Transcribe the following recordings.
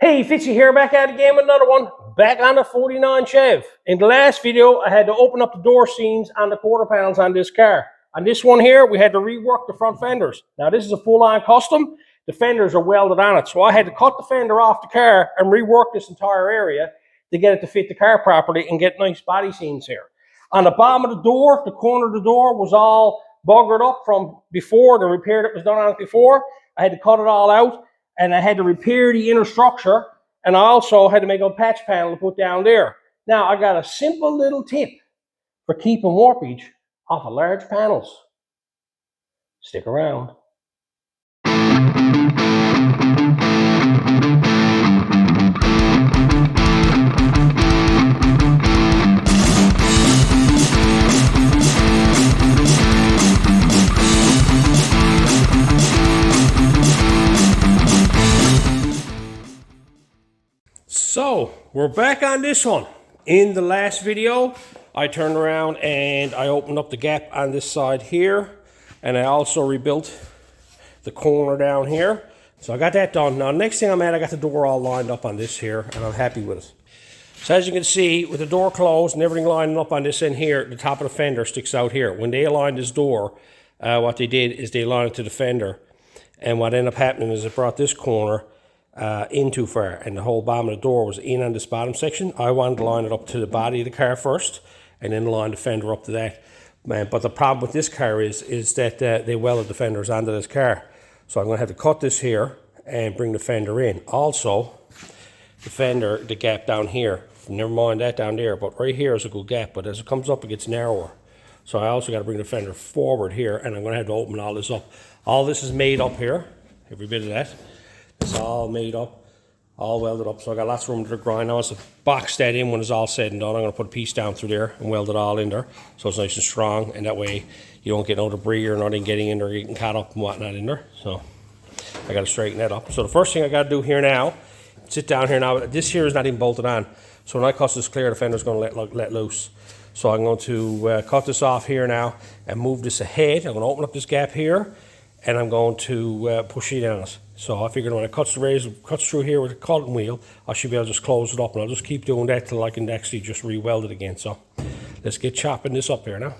Hey, Fitzy here, back at it again with another one. Back on the 49 Chev. In the last video, I had to open up the door seams on the quarter panels on this car. On this one here, we had to rework the front fenders. Now, this is a full-on custom. The fenders are welded on it, so I had to cut the fender off the car and rework this entire area to get it to fit the car properly and get nice body seams here. On the bottom of the door, the corner of the door was all buggered up from before, the repair that was done on it before. I had to cut it all out. And I had to repair the inner structure, and I also had to make a patch panel to put down there. Now, I got a simple little tip for keeping warpage off of large panels. Stick around. So, we're back on this one. In the last video, I turned around and I opened up the gap on this side here. And I also rebuilt the corner down here. So I got that done. Now, next thing I'm at, I got the door all lined up on this here, and I'm happy with it. So as you can see, with the door closed and everything lining up on this end here, the top of the fender sticks out here. When they aligned this door, what they did is they aligned it to the fender. And what ended up happening is it brought this corner in too far, and the whole bottom of the door was in on this bottom section. I wanted to line it up to the body of the car first, and then line the fender up to that. But the problem with this car is that they welded the fenders onto this car. So I'm going to have to cut this here and bring the fender in. Also, the fender, the gap down here, never mind that down there, but right here is a good gap, but as it comes up, it gets narrower. So I also got to bring the fender forward here, and I'm going to have to open all this up. All this is made up here, every bit of that. It's all made up, all welded up, so I got lots of room to grind. I want to box that in when it's all said and done. I'm going to put a piece down through there and weld it all in there, so it's nice and strong, and that way you don't get no debris or nothing getting in there, getting caught up and whatnot in there. So I got to straighten that up. So the first thing I got to do here now, sit down here now. This here is not even bolted on, so when I cut this clear, the fender's going to let loose. So I'm going to cut this off here now and move this ahead. I'm going to open up this gap here, and I'm going to push it on it. So I figured when it cuts through here with the cutting wheel, I should be able to just close it up, and I'll just keep doing that till I can actually just re-weld it again. So let's get chopping this up here now.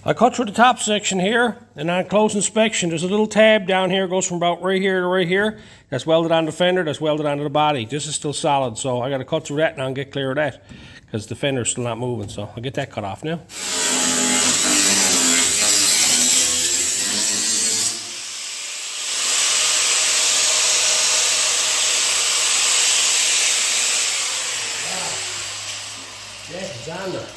I cut through the top section here, and on close inspection, there's a little tab down here, goes from about right here to right here. That's welded on the fender, that's welded onto the body. This is still solid, so I got to cut through that now and get clear of that, because the fender's still not moving, so I'll get that cut off now. Yeah, it's on there.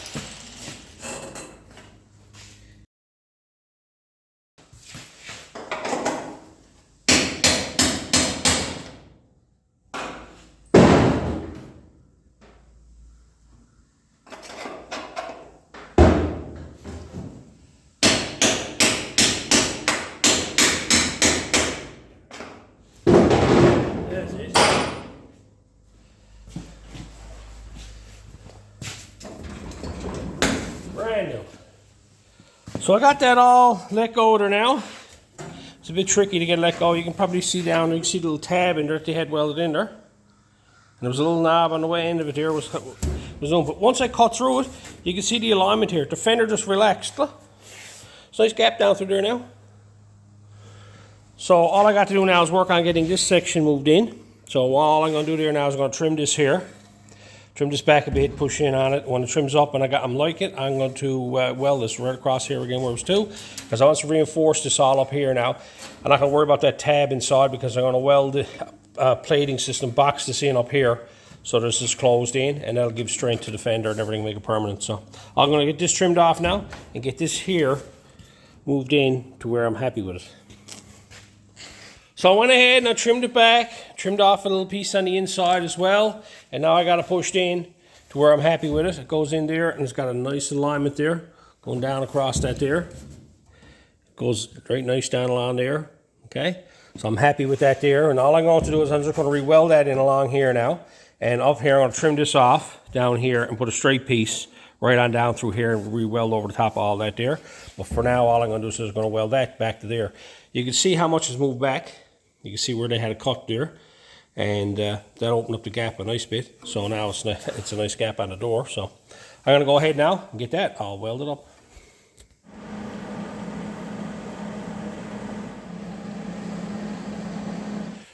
Brand new. So I got that all let go there now. It's a bit tricky to get let go. You can probably see down, you can see the little tab in there that they had welded in there. And there was a little knob on the way end of it there was on. But once I cut through it, you can see the alignment here. The fender just relaxed. It's a nice gap down through there now. So all I got to do now is work on getting this section moved in. So all I'm going to do there now is I'm going to trim this here. Trim this back a bit, push in on it. When it trims up and I'm like it, I'm going to weld this right across here again where it was two, because I want to reinforce this all up here now. I'm not going to worry about that tab inside, because I'm going to weld the plating system, box this in up here, so this is closed in, and that'll give strength to the fender and everything, make it permanent. So I'm going to get this trimmed off now and get this here moved in to where I'm happy with it. So I went ahead and I trimmed it back, trimmed off a little piece on the inside as well, and now I got it pushed in to to where I'm happy with it. It goes in there and it's got a nice alignment there going down across that there. It goes right nice down along there. Okay, so I'm happy with that there, and all I'm going to do is I'm just going to re-weld that in along here now, and up here I'm going to trim this off down here and put a straight piece right on down through here and re-weld over the top of all that there. But for now, all I'm going to do is going to weld that back to there. You can see how much has moved back. You can see where they had a cut there, and that opened up the gap a nice bit. So now it's a nice gap on the door. So I'm going to go ahead now and get that all welded up.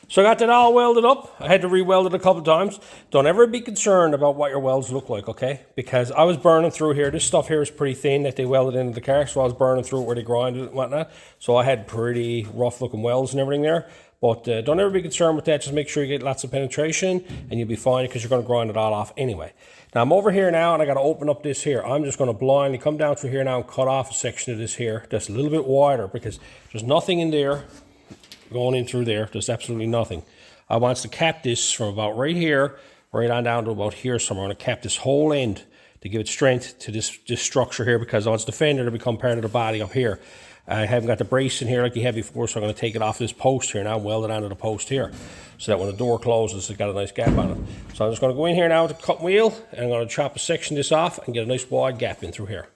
So I got that all welded up. I had to re-weld it a couple times. Don't ever be concerned about what your welds look like, okay? Because I was burning through here. This stuff here is pretty thin that they welded into the car, so I was burning through it where they grinded it and whatnot. So I had pretty rough looking welds and everything there. But don't ever be concerned with that. Just make sure you get lots of penetration and you'll be fine, because you're going to grind it all off anyway. Now I'm over here now and I got to open up this here. I'm just going to blindly come down through here now and cut off a section of this here that's a little bit wider, because there's nothing in there going in through there. There's absolutely nothing. I want to cap this from about right here right on down to about here somewhere. I'm going to cap this whole end to give it strength to this structure here, because I want the fender to become part of the body up here. I haven't got the brace in here like you had before, so I'm going to take it off this post here now and weld it onto the post here, so that when the door closes it's got a nice gap on it. So I'm just going to go in here now with the cut wheel, and I'm going to chop a section of this off and get a nice wide gap in through here.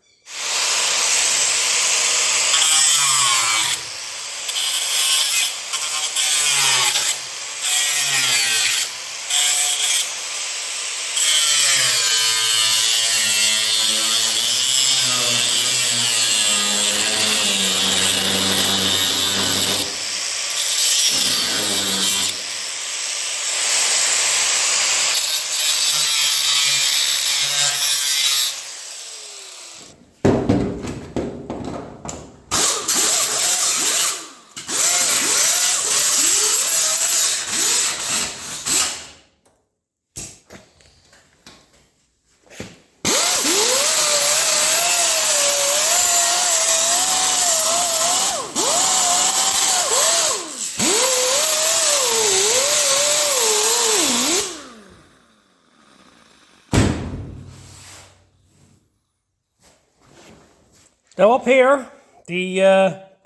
Now up here, the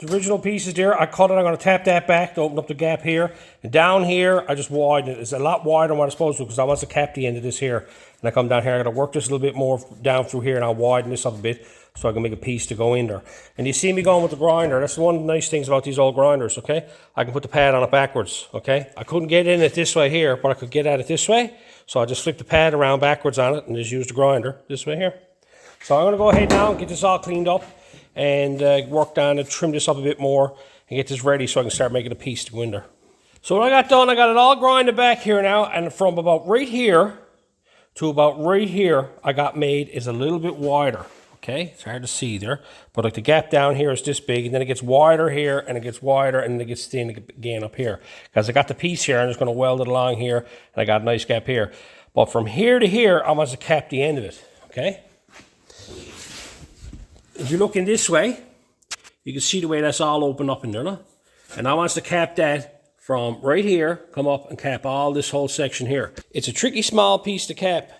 original pieces there, I cut it. I'm going to tap that back to open up the gap here. And down here, I just widen it. It's a lot wider than what I'm supposed to, because I want to cap the end of this here. And I come down here, I got to work this a little bit more down through here, and I'll widen this up a bit so I can make a piece to go in there. And you see me going with the grinder. That's one of the nice things about these old grinders, okay? I can put the pad on it backwards, okay? I couldn't get in it this way here, but I could get at it this way. So I just flip the pad around backwards on it and just use the grinder this way here. So I'm going to go ahead now and get this all cleaned up and work down and trim this up a bit more and get this ready so I can start making a piece to go in there. So when I got done, I got it all grinded back here now, and from about right here to about right here I got made is a little bit wider. Okay, it's hard to see there, but like the gap down here is this big, and then it gets wider here, and it gets wider, and then it gets thin again up here. Because I got the piece here, I'm just going to weld it along here, and I got a nice gap here. But from here to here, I want to cap the end of it. Okay. If you're looking this way, you can see the way that's all open up in there, no? And I want to cap that from right here, come up and cap all this whole section here. It's a tricky small piece to cap.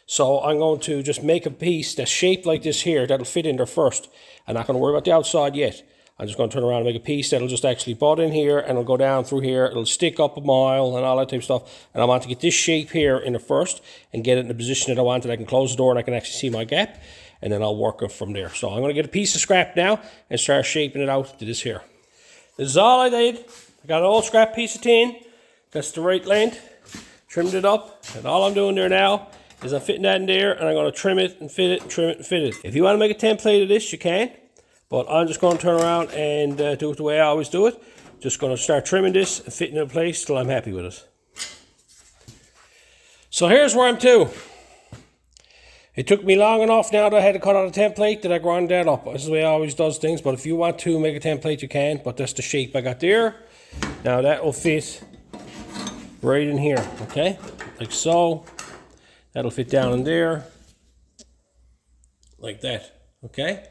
So I'm going to just make a piece that's shaped like this here, that'll fit in there first. I'm not going to worry about the outside yet. I'm just going to turn around and make a piece that'll just actually butt in here, and it'll go down through here. It'll stick up a mile and all that type of stuff. And I want to get this shape here in the first and get it in the position that I want, that I can close the door and I can actually see my gap. And then I'll work it from there. So I'm going to get a piece of scrap now and start shaping it out to this here. This is all I did. I got an old scrap piece of tin. That's the right length. Trimmed it up. And all I'm doing there now is I'm fitting that in there, and I'm going to trim it and fit it and trim it and fit it. If you want to make a template of this, you can. But I'm just going to turn around and do it the way I always do it. Just going to start trimming this and fitting it in place till I'm happy with it. So here's where I'm to. It took me long enough now that I had to cut out a template that I grind that up. This is the way I always does things, but if you want to make a template, you can, but that's the shape I got there. Now that will fit right in here, okay? Like so. That'll fit down in there. Like that, okay?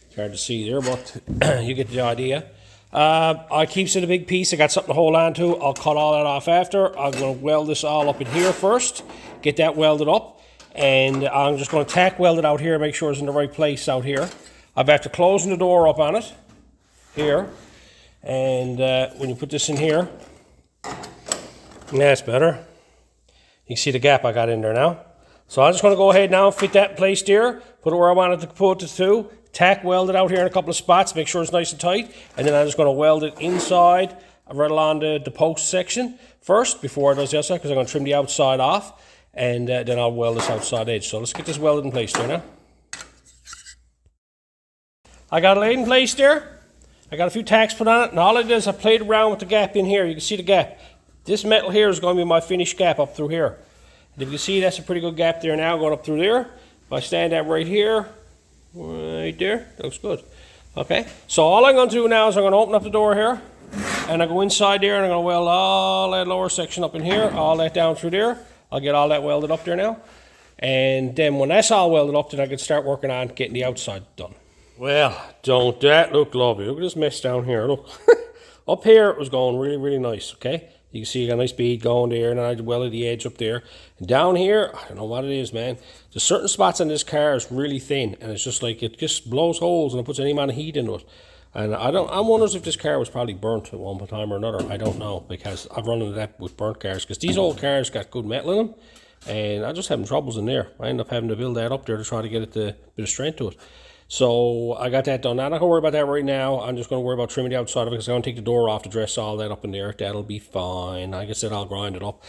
It's hard to see there, but you get the idea. I keeps it a big piece. I got something to hold on to. I'll cut all that off after. I'm going to weld this all up in here first, get that welded up. And I'm just going to tack weld it out here, make sure it's in the right place out here. I've after closing the door up on it here. And when you put this in here, that's better. You can see the gap I got in there now. So I'm just going to go ahead now and fit that in place there, put it where I wanted to put it to, tack weld it out here in a couple of spots, make sure it's nice and tight, and then I'm just going to weld it inside, right along the post section first, before I do the outside, because I'm going to trim the outside off, and then I'll weld this outside edge. So let's get this welded in place there now. I got it laid in place there. I got a few tacks put on it, and all I did is I played around with the gap in here. You can see the gap. This metal here is going to be my finished gap up through here. And if you can see, that's a pretty good gap there now, going up through there. If I stand that right here, right there, that looks good. Okay, so all I'm going to do now is I'm going to open up the door here, and I go inside there, and I'm going to weld all that lower section up in here, all that down through there. I'll get all that welded up there now. And then when that's all welded up, then I can start working on getting the outside done. Well, don't that look lovely? Look at this mess down here, look. Up here, it was going really, really nice, okay? You can see you got a nice bead going there, and then I welded the edge up there. And down here, I don't know what it is, man. There's certain spots on this car is really thin, and it's just like, it just blows holes and it puts any amount of heat into it. And I'm wondering if this car was probably burnt at one time or another. I don't know, because I've run into that with burnt cars, because these old cars got good metal in them, and I'm just having troubles in there. I end up having to build that up there to try to get it a bit of strength to it. So I got that done. Now, I'm not going to worry about that right now. I'm just going to worry about trimming the outside of it, because I'm going to take the door off to dress all that up in there. That'll be fine. Like I said, I'll grind it up.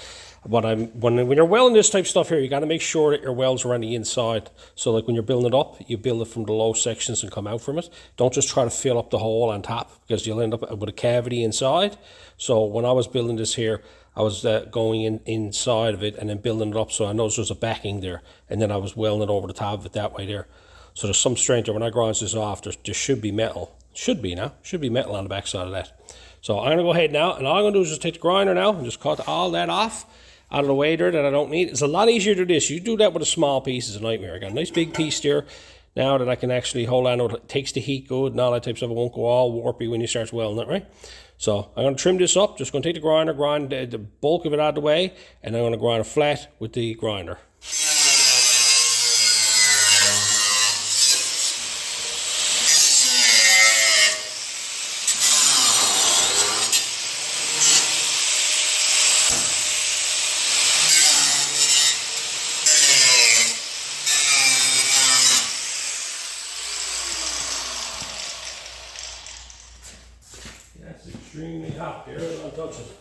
But when you're welding this type of stuff here, you got to make sure that your welds are on the inside. So like when you're building it up, you build it from the low sections and come out from it. Don't just try to fill up the hole on top, because you'll end up with a cavity inside. So when I was building this here, I was going inside of it and then building it up. So I noticed there's a backing there. And then I was welding it over the top of it that way there. So there's some strength there. When I grind this off, there should be metal. Should be metal on the back side of that. So I'm going to go ahead now, and all I'm going to do is just take the grinder now and just cut all that off out of the way there that I don't need. It's a lot easier to do this. You do that with a small piece, it's a nightmare. I got a nice big piece there now that I can actually hold on to it. It takes the heat good and all that type of stuff. It won't go all warpy when you start welding it, right? So I'm going to trim this up. Just going to take the grinder, grind the bulk of it out of the way, and I'm going to grind it flat with the grinder. That's extremely hot there, don't touch it.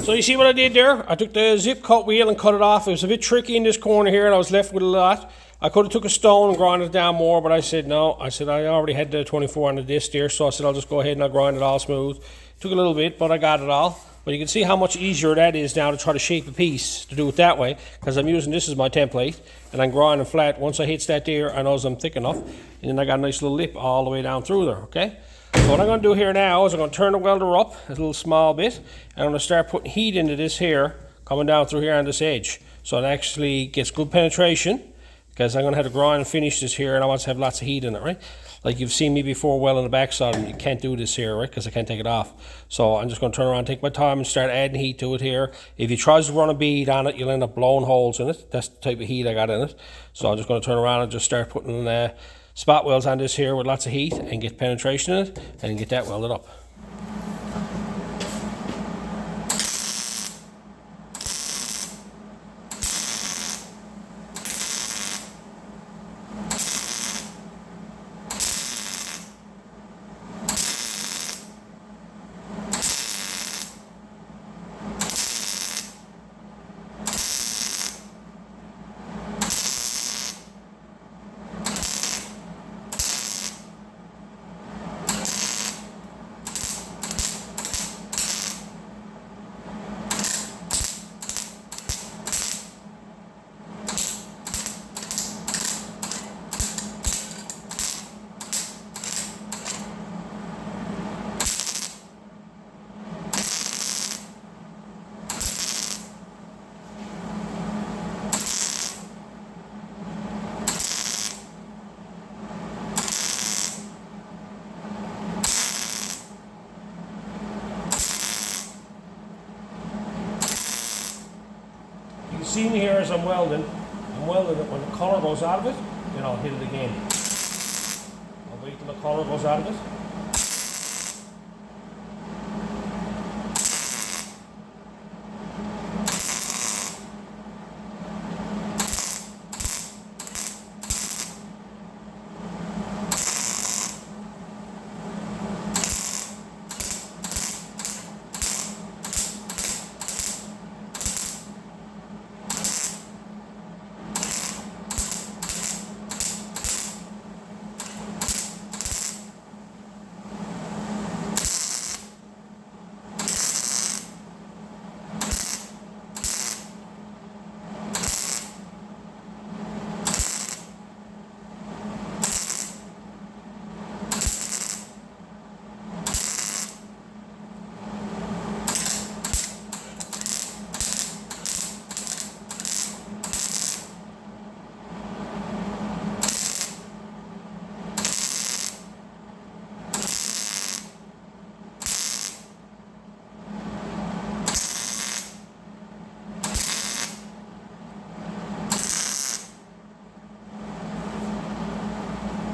So you see what I did there? I took the zip cut wheel and cut it off. It was a bit tricky in this corner here, and I was left with a lot. I could have took a stone and grind it down more, but I said no. I said I already had the 24 on the disc there, so I said I'll just go ahead and I'll grind it all smooth. Took a little bit, but I got it all. But you can see how much easier that is now to try to shape a piece, to do it that way, because I'm using this as my template, and I'm grinding flat. Once I hits that there, I know I'm thick enough, and then I got a nice little lip all the way down through there, okay? So what I'm going to do here now is I'm going to turn the welder up a little small bit, and I'm going to start putting heat into this here, coming down through here on this edge. So it actually gets good penetration, because I'm going to have to grind and finish this here, and I want to have lots of heat in it, right? like you've seen me before welding the backside, and you can't do this here, right? Because I can't take it off. So I'm just going to turn around, take my time, and start adding heat to it here. If you try to run a bead on it, you'll end up blowing holes in it. That's the type of heat I got in it. So I'm just going to turn around and just start putting spot welds on this here with lots of heat and get penetration in it and get that welded up. See me here as I'm welding it when the color goes out of it, then I'll hit it again. I'll wait till the color goes out of it.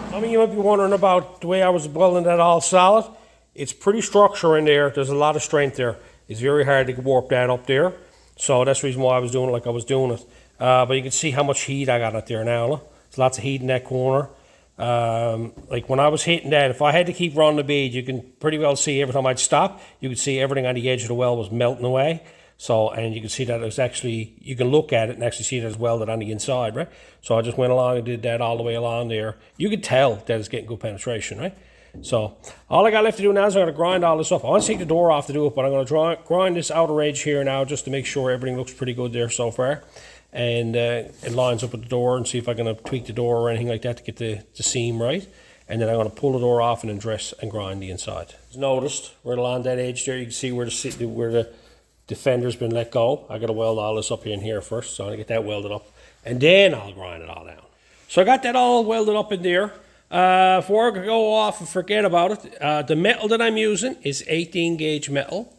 Some of you might be wondering about the way I was welding that all solid. It's pretty structure in there. There's a lot of strength there. It's very hard to warp that up there. So that's the reason why I was doing it like I was doing it. But you can see how much heat I got up there now. Look. There's lots of heat in that corner. Like when I was hitting that, if I had to keep running the bead, you can pretty well see every time I'd stop, you could see everything on the edge of the weld was melting away. So, and you can see that it was actually, you can look at it and actually see that it's welded on the inside, right? So I just went along and did that all the way along there. You could tell that it's getting good penetration, right? So all I got left to do now is I'm going to grind all this up. I want to take the door off to do it, but I'm going to grind this outer edge here now just to make sure everything looks pretty good there so far. And it lines up with the door, and see if I'm going to tweak the door or anything like that to get the seam right. And then I'm going to pull the door off and then dress and grind the inside. As noticed, right along that edge there, you can see where the fender's been let go. I got to weld all this up in here first, so I'm going to get that welded up, and then I'll grind it all down. So I got that all welded up in there. Before I go off and forget about it, the metal that I'm using is 18 gauge metal.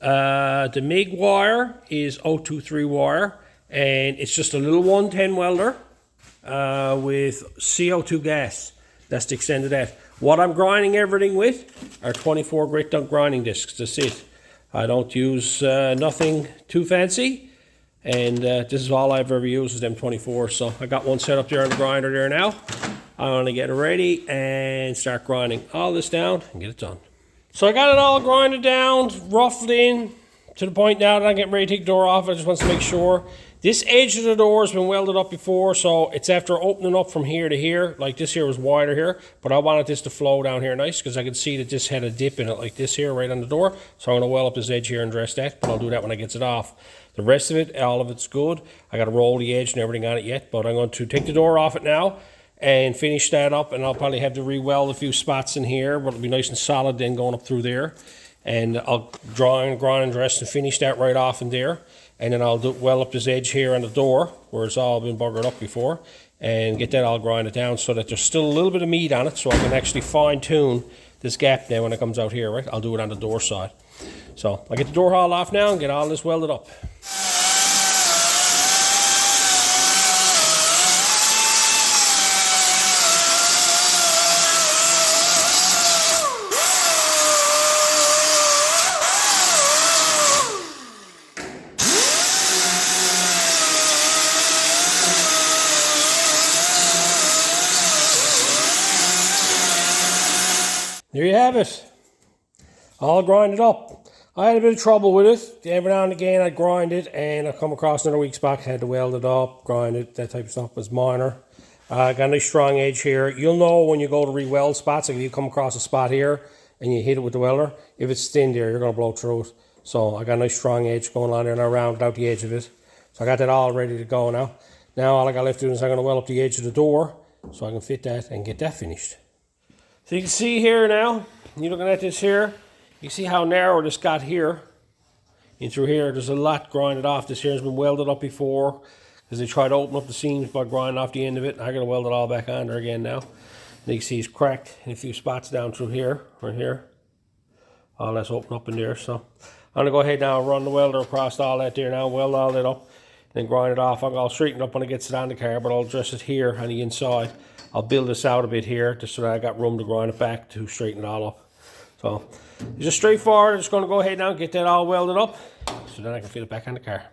The MIG wire is 023 wire, and it's just a little 110 welder with CO2 gas. That's the extent of that. What I'm grinding everything with are 24 grit grinding discs. That's it. I don't use nothing too fancy, and this is all I've ever used is them 24. So I got one set up there on the grinder there now. I'm going to get it ready and start grinding all this down and get it done. So I got it all grinded down, roughed in to the point now that I'm getting ready to take the door off. I just want to make sure. This edge of the door has been welded up before, so it's after opening up from here to here. Like this here was wider here, but I wanted this to flow down here nice because I could see that this had a dip in it like this here right on the door. So I'm going to weld up this edge here and dress that, but I'll do that when I get it off. The rest of it, all of it's good. I got to roll the edge and everything on it yet, but I'm going to take the door off it now and finish that up, and I'll probably have to re-weld a few spots in here, but it'll be nice and solid then going up through there. And I'll draw and grind and dress and finish that right off in there. and then I'll weld up this edge here on the door where it's all been buggered up before, and get that all grinded down so that there's still a little bit of meat on it, so I can actually fine tune this gap now when it comes out here, right? I'll do it on the door side. So I'll get the door hauled off now and get all this welded up. There you have it, all grinded up. I had a bit of trouble with it. Every now and again I'd grind it and I'd come across another weak spot, had to weld it up, grind it, that type of stuff was minor. Got a nice strong edge here. You'll know when you go to re-weld spots, like if you come across a spot here and you hit it with the welder, if it's thin there, you're going to blow through it. So I got a nice strong edge going on there and I rounded out the edge of it. So I got that all ready to go now. Now all I got left to do is I'm going to weld up the edge of the door so I can fit that and get that finished. So you can see here now, you're looking at this here, you see how narrow this got here. In through here, there's a lot grinded off. This here has been welded up before because they tried to open up the seams by grinding off the end of it. I got to weld it all back on there again now. And you can see it's cracked in a few spots down through here, right here. All that's open up in there. So I'm going to go ahead now and run the welder across all that there now, weld all that up, then grind it off. I'll straighten it up when it gets it on the car, but I'll dress it here on the inside. I'll build this out a bit here just so that I got room to grind it back to straighten it all up. So it's just straightforward. I'm just going to go ahead now and get that all welded up so then I can fit it back on the car.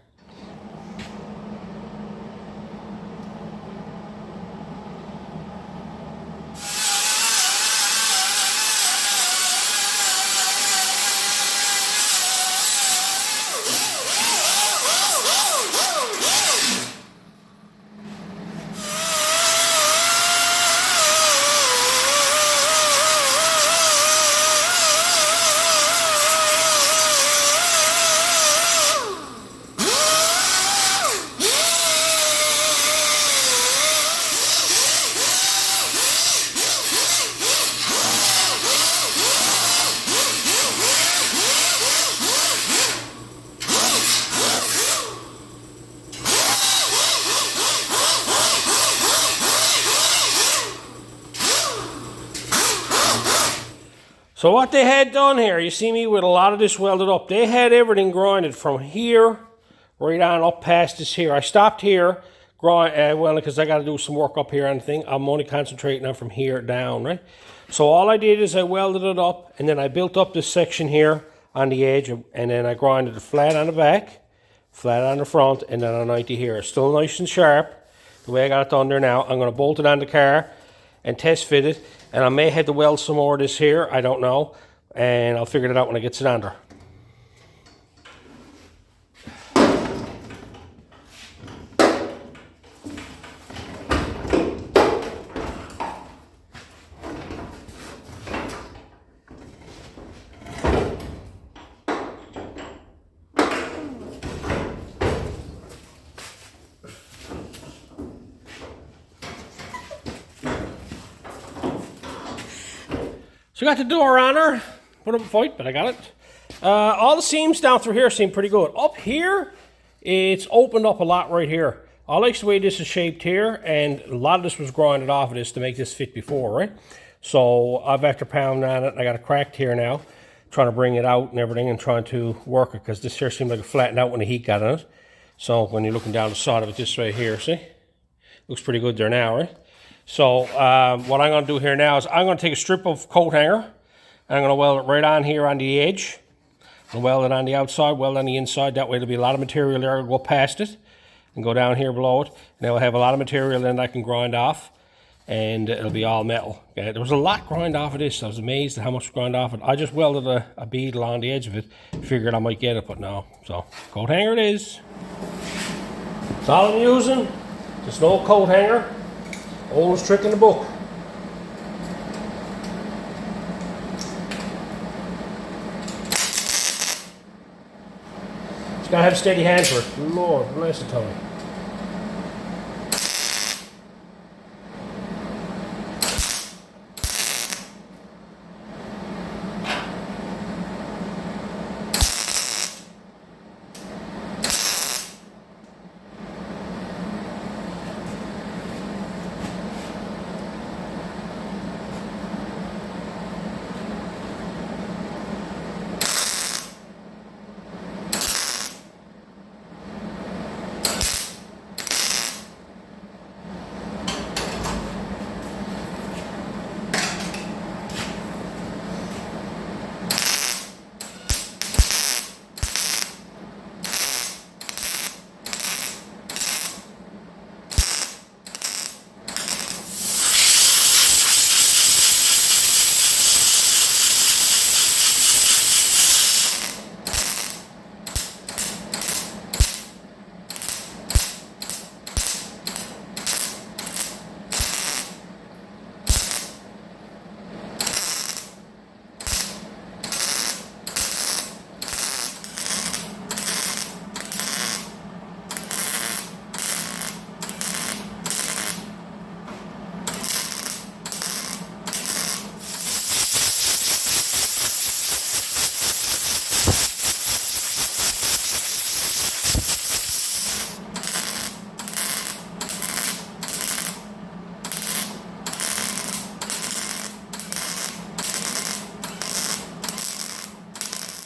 So what they had done here, you see me with a lot of this welded up. They had everything grinded from here right on up past this here. I stopped here welding because I got to do some work up here on the thing. I'm only concentrating on from here down, right? So all I did is I welded it up and then I built up this section here on the edge and then I grinded it flat on the back, flat on the front, and then on 90 here. It's still nice and sharp the way I got it done there now. I'm going to bolt it on the car and test fit it. And I may have to weld some more of this here, I don't know. And I'll figure it out when I get it under. So I got the door on her, put up a fight, but I got it. All the seams down through here seem pretty good. Up here, it's opened up a lot right here. I like the way this is shaped here, and a lot of this was grinded off of this to make this fit before, right? So I've after pounding on it, I got it cracked here now, trying to bring it out and everything and trying to work it, because this here seemed like it flattened out when the heat got on it. So when you're looking down the side of it this way here, see? Looks pretty good there now, right? So what I'm going to do here now is I'm going to take a strip of coat hanger and I'm going to weld it right on here on the edge. I'll weld it on the outside, weld on the inside. That way there'll be a lot of material there. I'll go past it and go down here below it. And I'll have a lot of material then I can grind off. And it'll be all metal. Okay? There was a lot grind off of this. I was amazed at how much grind off it. I just welded a bead along the edge of it. Figured I might get it, but no. So coat hanger it is. That's all I'm using. Just an old coat hanger. Oldest trick in the book. Just gotta have steady hands for it. Lord bless the Tony.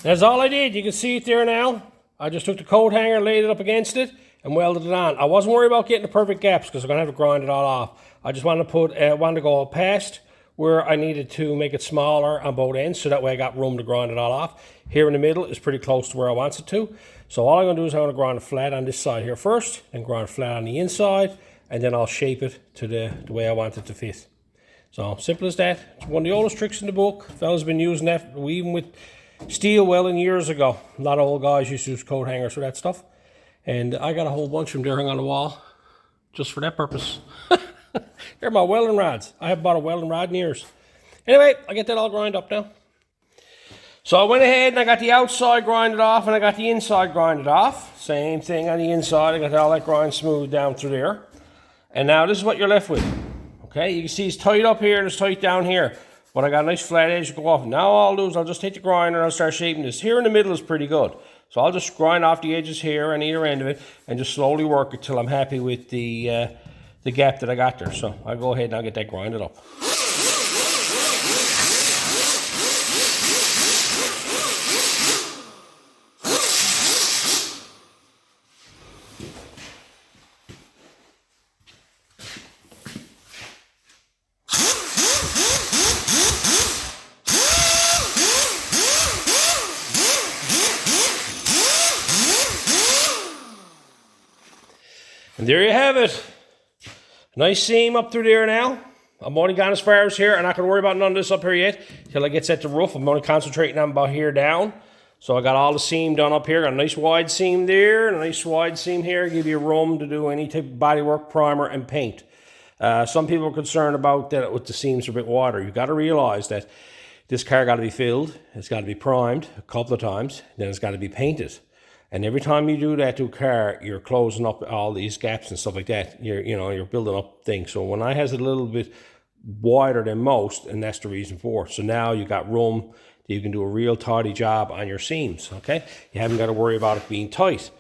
That's all I did. You can see it there now. I just took the coat hanger, laid it up against it, and welded it on. I wasn't worried about getting the perfect gaps because I'm going to have to grind it all off. I just wanted to go past where I needed to make it smaller on both ends, so that way I got room to grind it all off. Here in the middle is pretty close to where I want it to. So all I'm going to do is I'm going to grind it flat on this side here first, and grind it flat on the inside, and then I'll shape it to the way I want it to fit. So simple as that. It's one of the oldest tricks in the book. Fellas have been using that even with steel welding years ago. A lot of old guys used to use coat hangers for that stuff. And I got a whole bunch of them there hung on the wall just for that purpose. They're my welding rods. I haven't bought a welding rod in years. Anyway, I get that all ground up now. So I went ahead and I got the outside grinded off and I got the inside grinded off. Same thing on the inside. I got all that grind smooth down through there. And now this is what you're left with. Okay, you can see it's tight up here and it's tight down here. But I got a nice flat edge to go off. Now all I'll do is I'll just take the grinder and I'll start shaping this. Here in the middle is pretty good. So I'll just grind off the edges here on either end of it and just slowly work it till I'm happy with the gap that I got there. So I'll go ahead and I'll get that grinded up. And there you have it. Nice seam up through there now. I'm only gone as far as here. I'm not going to worry about none of this up here yet till I get set to roof. I'm only concentrating on about here down. So I got all the seam done up here. Got a nice wide seam there and a nice wide seam here. Give you room to do any type of bodywork, primer, and paint. Some people are concerned about that with the seams are a bit wider. You've got to realize that this car got to be filled. It's got to be primed a couple of times. Then it's got to be painted. And every time you do that to a car, you're closing up all these gaps and stuff like that. You're building up things. So when I has it a little bit wider than most, and that's the reason for it. So now you got room that you can do a real tidy job on your seams, okay? You haven't got to worry about it being tight.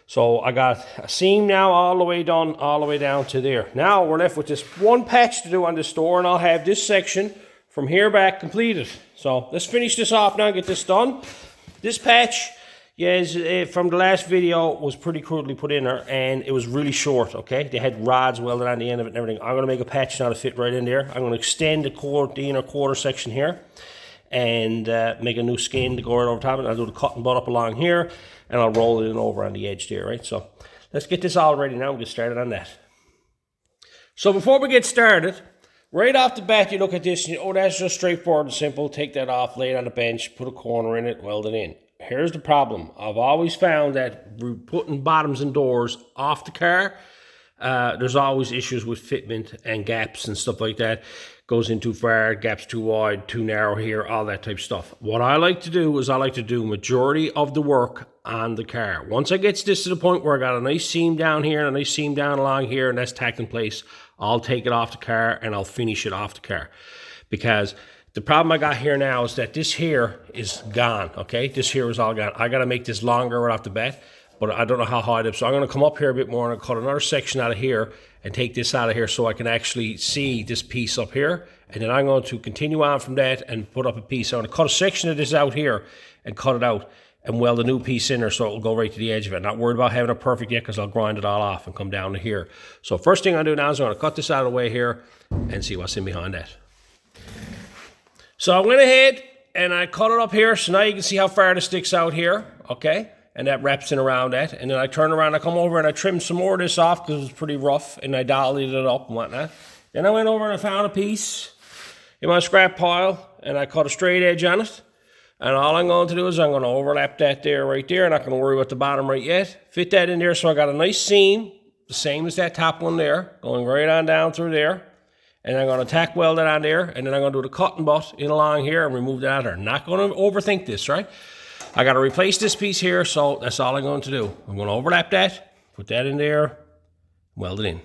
So I got a seam now all the way done, all the way down to there. Now we're left with this one patch to do on this door, and I'll have this section from here back completed. So let's finish this off now and get this done. This patch, yes, from the last video, was pretty crudely put in there, and it was really short, okay? They had rods welded on the end of it and everything. I'm going to make a patch now to fit right in there. I'm going to extend the inner quarter section here and make a new skin to go right over top of it. I'll do the cut and butt up along here, and I'll roll it in over on the edge there, right? So let's get this all ready now and get started on that. So before we get started, right off the bat, you look at this and that's just straightforward and simple. Take that off, lay it on the bench, put a corner in it, weld it in. Here's the problem. I've always found that putting bottoms and doors off the car, there's always issues with fitment and gaps and stuff like that. Goes in too far, gaps too wide, too narrow here, all that type of stuff. What I like to do is I like to do majority of the work on the car. Once I get this to the point where I got a nice seam down here and a nice seam down along here and that's tacked in place, I'll take it off the car and I'll finish it off the car. Because the problem I got here now is that this here is gone, okay? This here is all gone. I got to make this longer right off the bat, but I don't know how high it is. So I'm going to come up here a bit more and cut another section out of here and take this out of here so I can actually see this piece up here. And then I'm going to continue on from that and put up a piece. I'm going to cut a section of this out here and cut it out and weld a new piece in there so it'll go right to the edge of it. Not worried about having it perfect yet because I'll grind it all off and come down to here. So first thing I'm going to do now is I'm going to cut this out of the way here and see what's in behind that. So I went ahead and I cut it up here. So now you can see how far it sticks out here, okay? And that wraps in around that. And then I turn around, I come over and I trim some more of this off because it was pretty rough. And I dollied it up and whatnot. Then I went over and I found a piece in my scrap pile. And I cut a straight edge on it. And all I'm going to do is I'm going to overlap that there right there. I'm not going to worry about the bottom right yet. Fit that in there so I got a nice seam. The same as that top one there. Going right on down through there. And I'm going to tack weld it on there. And then I'm going to do the cut and butt in along here and remove that out of there. Not going to overthink this, right? I got to replace this piece here, so that's all I'm going to do. I'm going to overlap that, put that in there, weld it in.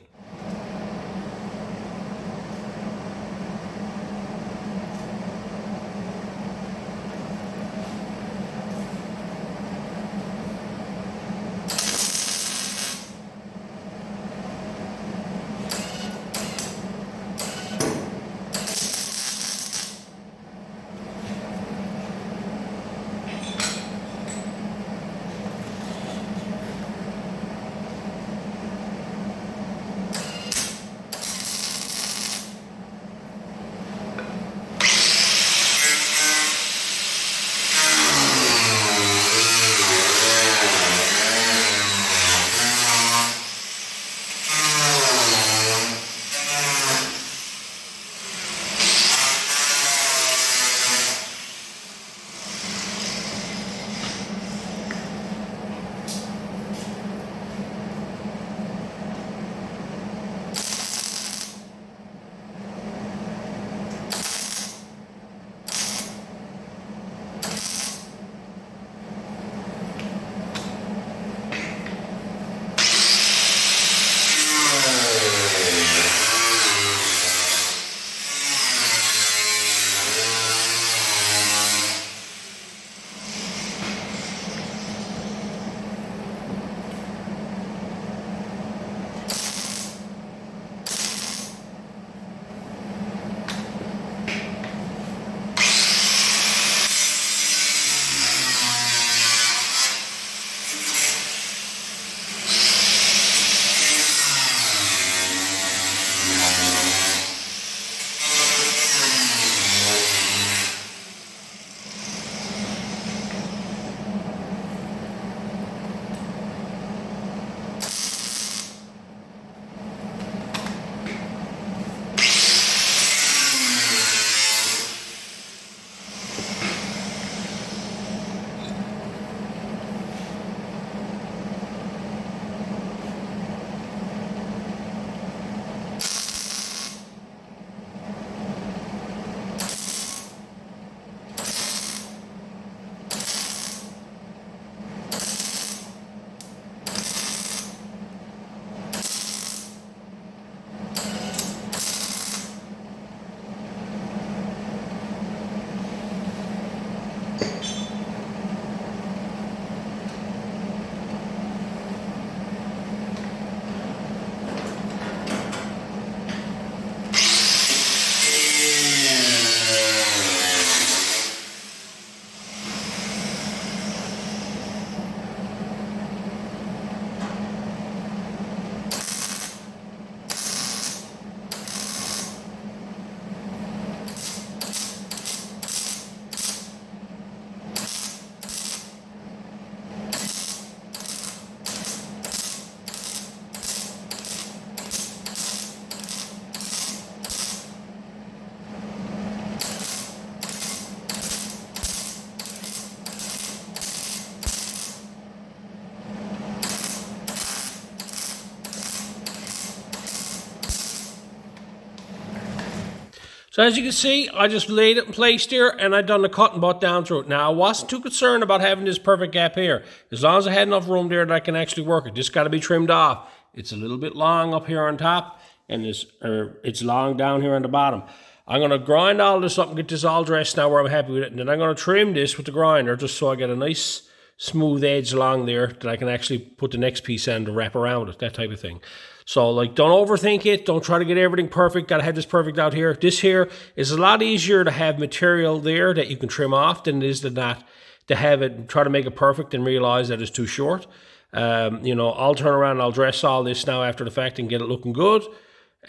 So as you can see, I just laid it in place here and I done the cutting butt down through it. Now I wasn't too concerned about having this perfect gap here. As long as I had enough room there that I can actually work it. Just got to be trimmed off. It's a little bit long up here on top and it's long down here on the bottom. I'm going to grind all this up and get this all dressed now where I'm happy with it. And then I'm going to trim this with the grinder just so I get a nice smooth edge along there that I can actually put the next piece in to wrap around it, that type of thing. So like, don't overthink it. Don't try to get everything perfect. Got to have this perfect out here. This here is a lot easier to have material there that you can trim off than it is to not to have it and try to make it perfect and realize that it's too short. You know, I'll turn around and I'll dress all this now after the fact and get it looking good.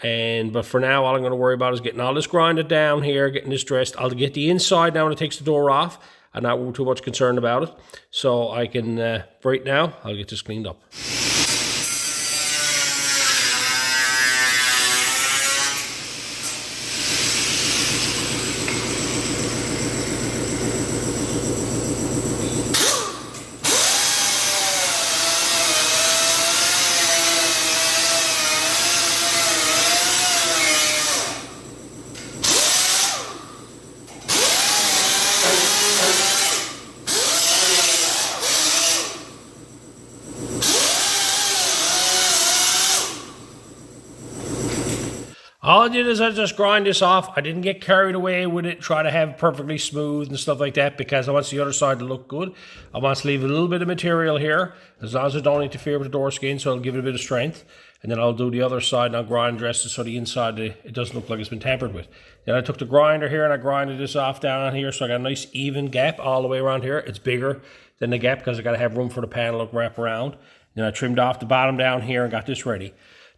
But for now, all I'm going to worry about is getting all this grinded down here, getting this dressed. I'll get the inside now when it takes the door off. I'm not too much concerned about it. So I can, right now, I'll get this cleaned up. All I did is I just grind this off. I didn't get carried away with it, try to have it perfectly smooth and stuff like that because I want the other side to look good. I want to leave a little bit of material here as long as it don't interfere with the door skin, so it'll give it a bit of strength. And then I'll do the other side and I'll grind dress it so the inside, it doesn't look like it's been tampered with. Then I took the grinder here and I grinded this off down on here so I got a nice even gap all the way around here. It's bigger than the gap because I got to have room for the panel to wrap around. Then I trimmed off the bottom down here and got this ready.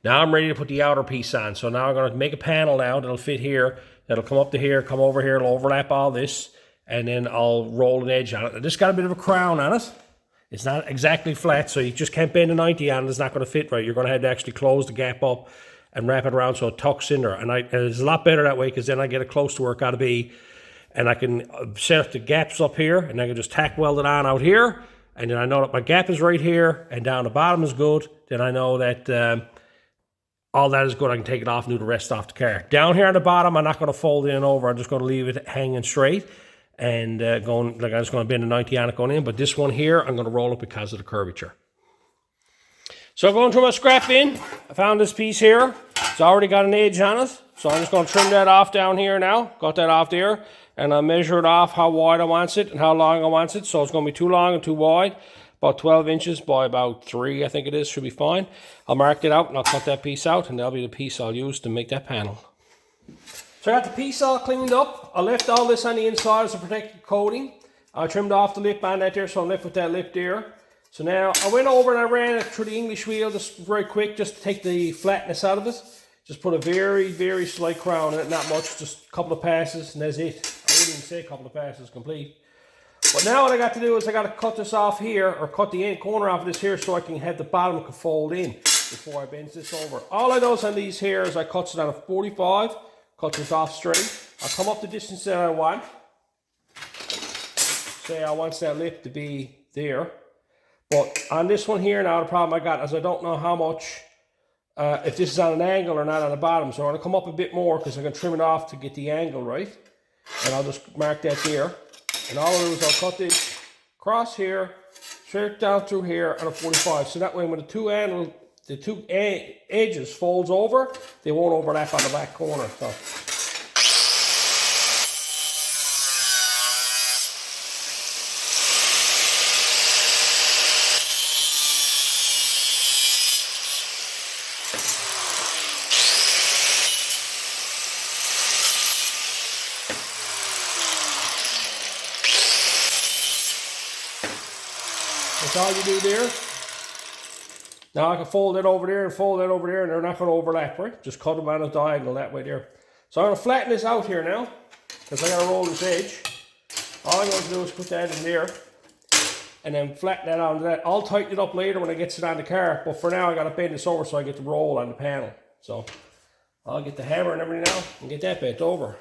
Now I'm ready to put the outer piece on. So now I'm going to make a panel now that'll fit here. That'll come up to here, come over here. It'll overlap all this. And then I'll roll an edge on it. This got a bit of a crown on it. It's not exactly flat, so you just can't bend a 90 on it. It's not going to fit right. You're going to have to actually close the gap up and wrap it around so it tucks in there. And it's a lot better that way because then I get it close to where it got to be. And I can set up the gaps up here. And I can just tack weld it on out here. And then I know that my gap is right here. And down the bottom is good. Then I know that... all that is good. I can take it off and do the rest off the car. Down here on the bottom, I'm not going to fold in and over. I'm just going to leave it hanging straight and going like I'm just going to bend a 90 on it going in. But this one here, I'm going to roll it because of the curvature. So going through my scrap bin, I found this piece here. It's already got an edge on it. So I'm just going to trim that off down here now. Got that off there. And I'll measure it off how wide I want it and how long I want it. So it's going to be too long and too wide. About 12 inches by about 3, I think it is, should be fine. I'll mark it out and I'll cut that piece out and that'll be the piece I'll use to make that panel. So I got the piece all cleaned up. I left all this on the inside as a protective coating. I trimmed off the lip on that there, so I'm left with that lip there. So now I went over and I ran it through the English wheel just very quick, just to take the flatness out of it. Just put a very, very slight crown in it, not much, just a couple of passes and that's it. I wouldn't even say a couple of passes complete. But now what I got to do is I got to cut this off here, or cut the end corner off of this here so I can have the bottom can fold in before I bend this over. All I do on these here is I cut it on a 45, cut this off straight. I'll come up the distance that I want. Say I want that lip to be there. But on this one here now, the problem I got is I don't know how much, if this is on an angle or not on the bottom. So I'm going to come up a bit more because I'm going to trim it off to get the angle right. And I'll just mark that there. And all I'll do is I'll cut this across here, straight down through here on a 45. So that way when the two edges folds over, they won't overlap on the back corner. So. That's all you do there. Now I can fold it over there and fold that over there and they're not going to overlap, right? Just cut them on a diagonal that way there. So I'm going to flatten this out here now because I got to roll this edge. All I'm going to do is put that in there and then flatten that onto that. I'll tighten it up later when I get it on the car, but for now I got to bend this over so I get the roll on the panel. So I'll get the hammer and everything now and get that bent over.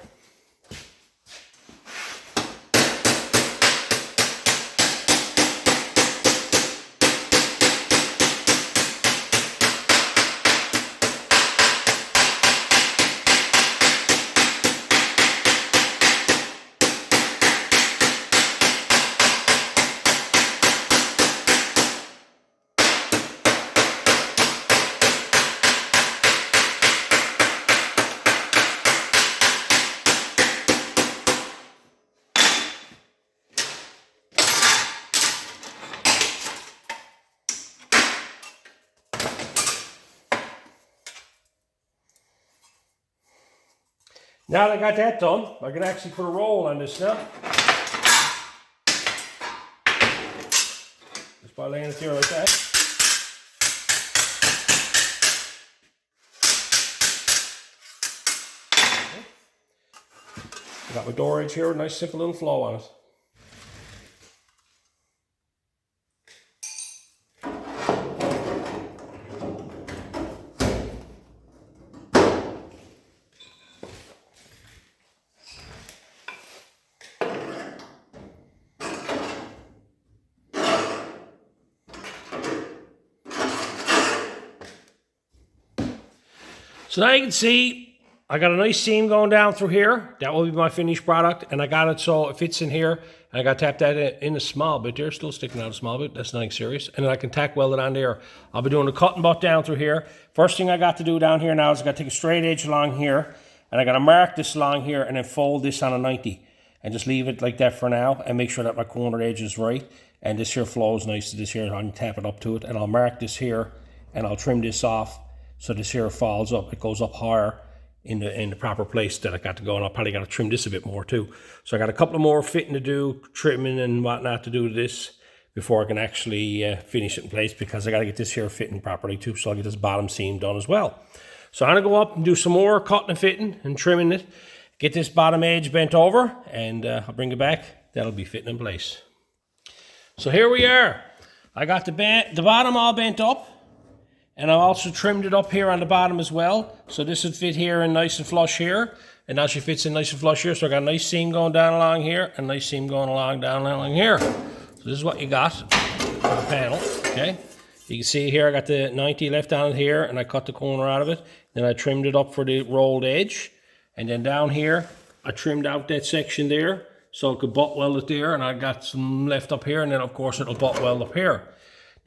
Now that I got that done, I can actually put a roll on this now. Just by laying it here like that. I got my door edge here, a nice simple little flow on it. So now you can see I got a nice seam going down through here. That will be my finished product. And I got it so it fits in here. And I got to tap that in a small bit there. Still sticking out a small bit. That's nothing serious. And then I can tack weld it on there. I'll be doing the cut and butt down through here. First thing I got to do down here now is I got to take a straight edge along here. And I got to mark this along here and then fold this on a 90. And just leave it like that for now. And make sure that my corner edge is right. And this here flows nice to this here. I can tap it up to it. And I'll mark this here. And I'll trim this off. So this here falls up, it goes up higher in the proper place that I got to go, and I'll probably got to trim this a bit more too. So I got a couple of more fitting to do, trimming and whatnot to do to this before I can actually finish it in place, because I got to get this here fitting properly too, so I'll get this bottom seam done as well. So I'm going to go up and do some more cutting and fitting and trimming it, get this bottom edge bent over, and I'll bring it back. That'll be fitting in place. So here we are. I got the bottom all bent up. And I also trimmed it up here on the bottom as well. So this would fit here and nice and flush here. And now she fits in nice and flush here. So I got a nice seam going down along here and a nice seam going down along here. So this is what you got for the panel, okay? You can see here I got the 90 left on it here, and I cut the corner out of it. Then I trimmed it up for the rolled edge. And then down here, I trimmed out that section there so I could butt weld it there. And I got some left up here, and then of course it'll butt weld up here.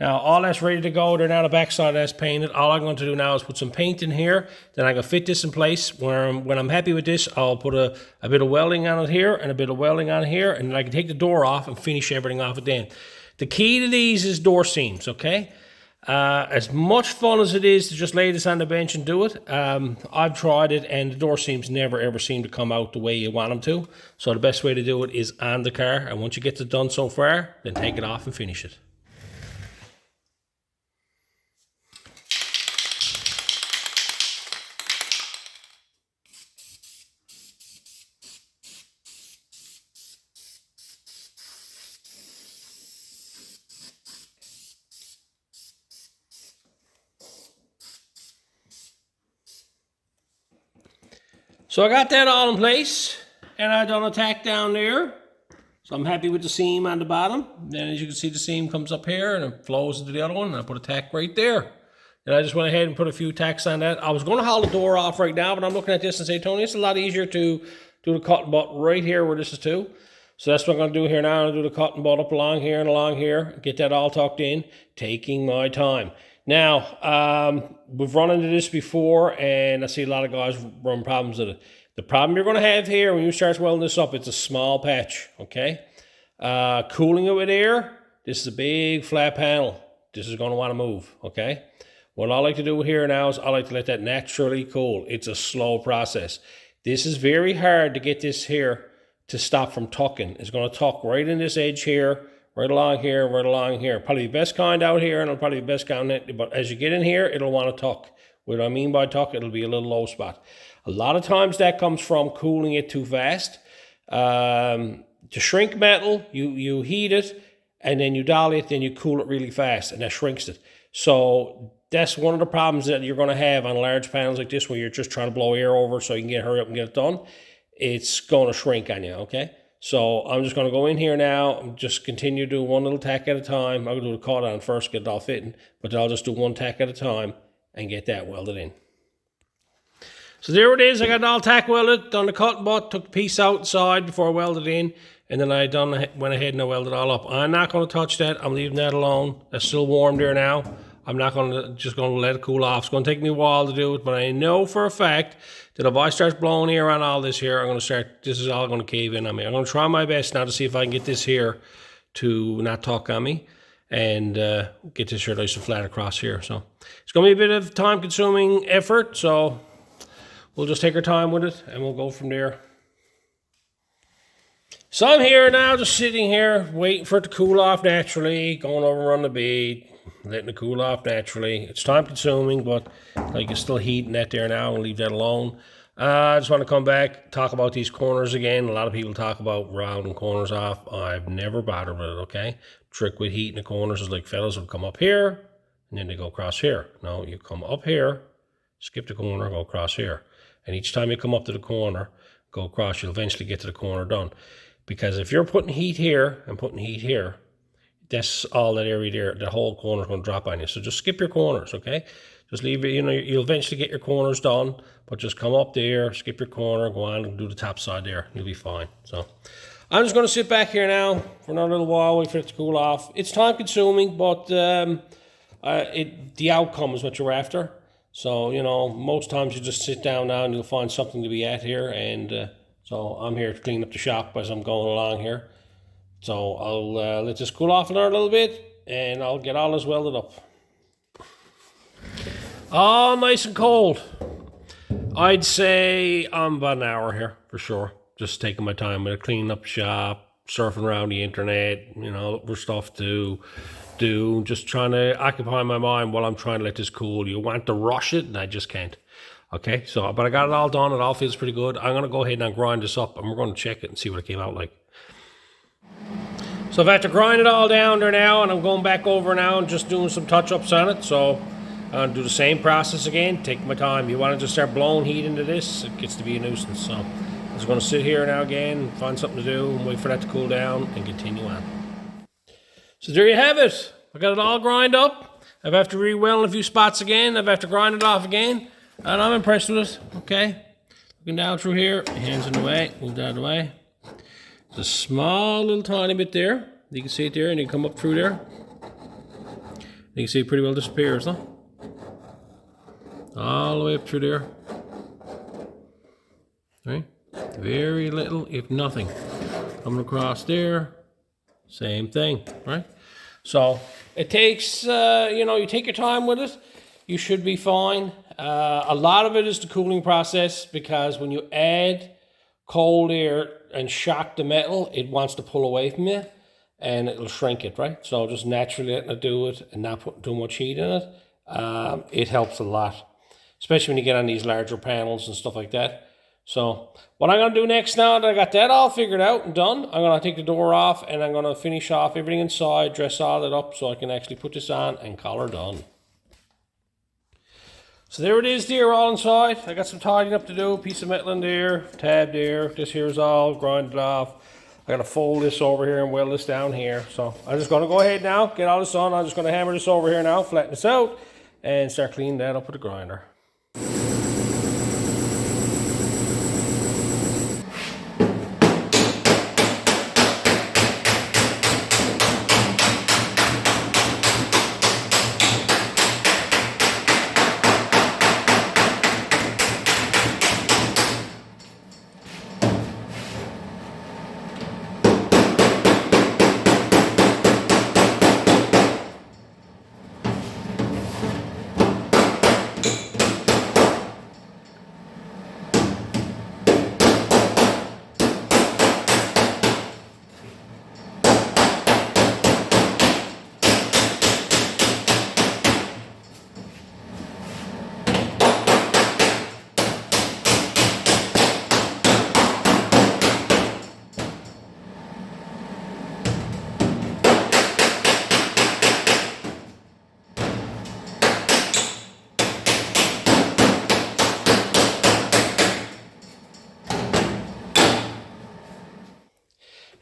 Now, all that's ready to go. They're now the backside that's painted. All I'm going to do now is put some paint in here. Then I can fit this in place. When I'm happy with this, I'll put a bit of welding on it here and a bit of welding on here. And then I can take the door off and finish everything off at the end. The key to these is door seams, okay? As much fun as it is to just lay this on the bench and do it, I've tried it, and the door seams never ever seem to come out the way you want them to. So the best way to do it is on the car. And once you get it done so far, then take it off and finish it. So I got that all in place, and I done a tack down there. So I'm happy with the seam on the bottom. Then as you can see, the seam comes up here and it flows into the other one, and I put a tack right there. And I just went ahead and put a few tacks on that. I was going to haul the door off right now, but I'm looking at this and say, Tony, it's a lot easier to do the cut and butt right here where this is too. So that's what I'm going to do here now. I'm going to do the cut and butt up along here, get that all tucked in, taking my time. Now, we've run into this before, and I see a lot of guys run problems with it. The problem you're going to have here when you start welding this up, it's a small patch, okay? Cooling it with air, this is a big flat panel. This is going to want to move, okay? What I like to do here now is I like to let that naturally cool. It's a slow process. This is very hard to get this here to stop from tucking. It's going to tuck right in this edge here, right along here, right along here. Probably the best kind out here, and it'll probably be the best kind, but as you get in here, it'll want to tuck. What I mean by tuck, it'll be a little low spot. A lot of times that comes from cooling it too fast. To shrink metal, you heat it, and then you dilate it, then you cool it really fast, and that shrinks it. So that's one of the problems that you're going to have on large panels like this, where you're just trying to blow air over so you can hurry up and get it done. It's going to shrink on you, okay? So I'm just going to go in here now and just continue to do one little tack at a time. I'll do the cut on first, get it all fitting, but then I'll just do one tack at a time and get that welded in. So there it is. I got it all tack welded, done the cut and butt, took the piece outside before I welded it in, and then I went ahead and I welded it all up. I'm not going to touch that. I'm leaving that alone. That's still warm there now. I'm not going to, just going to let it cool off. It's going to take me a while to do it, but I know for a fact that if I start blowing air on all this here, this is all going to cave in on me. I'm going to try my best now to see if I can get this here to not tuck on me and get this here nice and flat across here. So it's going to be a bit of time-consuming effort, so we'll just take our time with it and we'll go from there. So I'm here now, just sitting here, waiting for it to cool off naturally, going over on the bead, letting it cool off naturally. It's time consuming, but like it's still heating that there now, I'll leave that alone. I just want to come back, talk about these corners again. A lot of people talk about rounding corners off. I've never bothered with it, okay? Trick with heating the corners is like fellas would come up here, and then they go across here. No, you come up here, skip the corner, go across here. And each time you come up to the corner, go across, you'll eventually get to the corner done. Because if you're putting heat here and putting heat here, that's all that area there, the whole corner is going to drop on you. So just skip your corners, okay? Just leave it, you know, you'll eventually get your corners done, but just come up there, skip your corner, go on and do the top side there. You'll be fine. So I'm just going to sit back here now for another little while, wait for it to cool off. It's time consuming, but the outcome is what you're after. So, you know, most times you just sit down now and you'll find something to be at here, and so I'm here to clean up the shop as I'm going along here. So I'll let this cool off another little bit and I'll get all this welded up. Oh, nice and cold. I'd say I'm about an hour here for sure. Just taking my time with it, cleaning up the shop, surfing around the internet, you know, for stuff to do. Just trying to occupy my mind while I'm trying to let this cool. You want to rush it and I just can't. Okay, so, but I got it all done. It all feels pretty good. I'm going to go ahead and grind this up, and we're going to check it and see what it came out like. So I've had to grind it all down there now, and I'm going back over now and just doing some touch-ups on it. So I'm going to do the same process again, take my time. You want to just start blowing heat into this, it gets to be a nuisance. So I'm just going to sit here now again, find something to do, and wait for that to cool down, and continue on. So there you have it. I got it all grind up. I've have to re-weld in a few spots again. I've have to grind it off again. And I'm impressed with it, okay? Looking down through here, hands in the way, move that out of the way. There's a small little tiny bit there. You can see it there, and you can come up through there. You can see it pretty well disappears, huh? All the way up through there. Right? Very little, if nothing. Coming across there, same thing, right? So it takes, you know, you take your time with it. You should be fine. A lot of it is the cooling process, because when you add cold air and shock the metal, it wants to pull away from you and it'll shrink it, right? So just naturally letting it do it and not putting too much heat in it, it helps a lot, especially when you get on these larger panels and stuff like that. So what I'm going to do next, now that I got that all figured out and done, I'm going to take the door off and I'm going to finish off everything inside, dress all it up so I can actually put this on and call her done. So there it is there, all inside. I got some tidying up to do, piece of metal in there, tab there. This here is all grinded off. I got to fold this over here and weld this down here. So I'm just going to go ahead now, get all this done. I'm just going to hammer this over here now, flatten this out, and start cleaning that up with the grinder.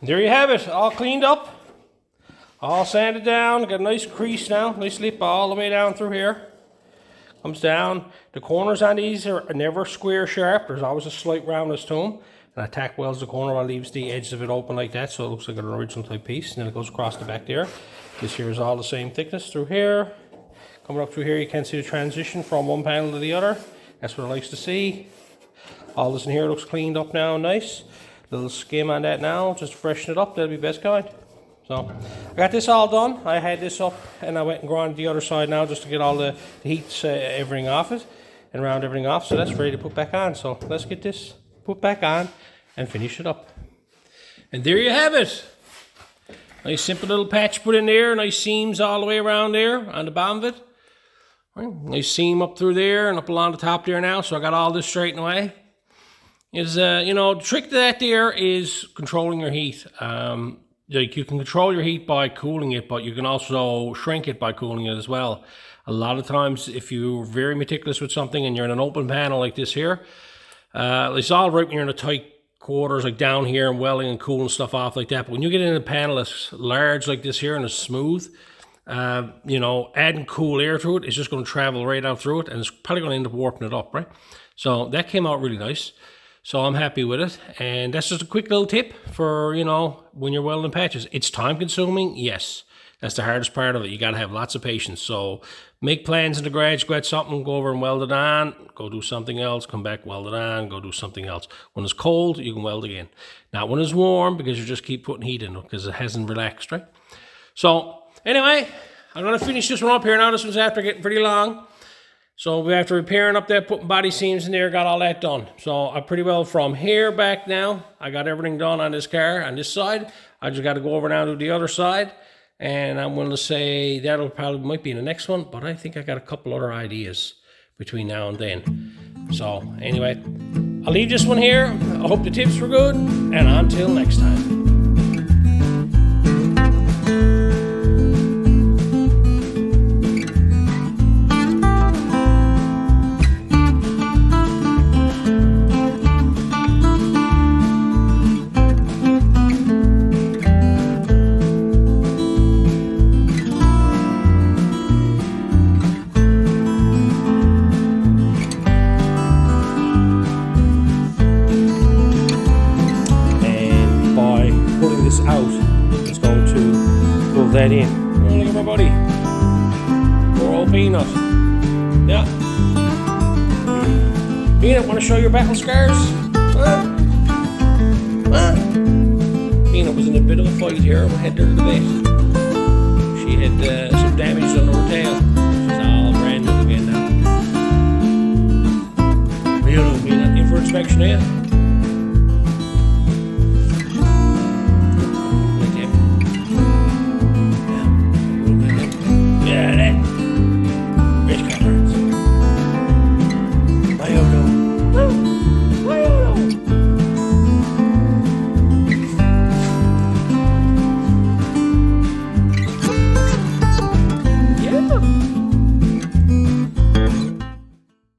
There you have it, all cleaned up, all sanded down, got a nice crease now, nice lip all the way down through here. Comes down, the corners on these are never square sharp, there's always a slight roundness to them. And I tack welds the corner while it leaves the edges of it open like that, so it looks like an original type piece, and then it goes across the back there. This here is all the same thickness through here. Coming up through here, you can see the transition from one panel to the other. That's what I likes to see. All this in here looks cleaned up now, nice. Little skim on that now, just freshen it up, that'll be best kind. So, I got this all done. I had this up and I went and grinded the other side now just to get all the heat, everything off it. and round everything off, so that's ready to put back on. So let's get this put back on and finish it up. And there you have it. Nice simple little patch put in there, nice seams all the way around there on the bottom of it. Right. Nice seam up through there and up along the top there now, so I got all this straightened away. Is you know, the trick to that there is controlling your heat. Like you can control your heat by cooling it, but you can also shrink it by cooling it as well. A lot of times, if you're very meticulous with something and you're in an open panel like this here, it's all right when you're in a tight quarters, like down here, and welding and cooling stuff off like that. But when you get in a panel that's large like this here and it's smooth, you know, adding cool air to it is just going to travel right out through it, and it's probably going to end up warping it up, right? So that came out really nice. So I'm happy with it, and that's just a quick little tip for, you know, when you're welding patches. It's time consuming, yes. That's the hardest part of it. You got to have lots of patience. So make plans in the garage, go at something, go over and weld it on, go do something else, come back, weld it on, go do something else. When it's cold, you can weld again. Not when it's warm, because you just keep putting heat in it because it hasn't relaxed, right? So anyway, I'm going to finish this one up here now. This one's after getting pretty long. So after repairing up there, putting body seams in there, got all that done. So I pretty well from here back now, I got everything done on this car, on this side. I just got to go over now to the other side. And I'm going to say that'll probably might be in the next one, but I think I got a couple other ideas between now and then. So anyway, I'll leave this one here. I hope the tips were good, and until next time. Out, it's going to pull that in. Oh, look at my buddy. Poor old Peanut. Yeah. Peanut, want to show your battle scars? Peanut was in a bit of a fight here. We had her to the vet. She had some damage on her tail. She's all brand new again now. Peanut, in for inspection, eh?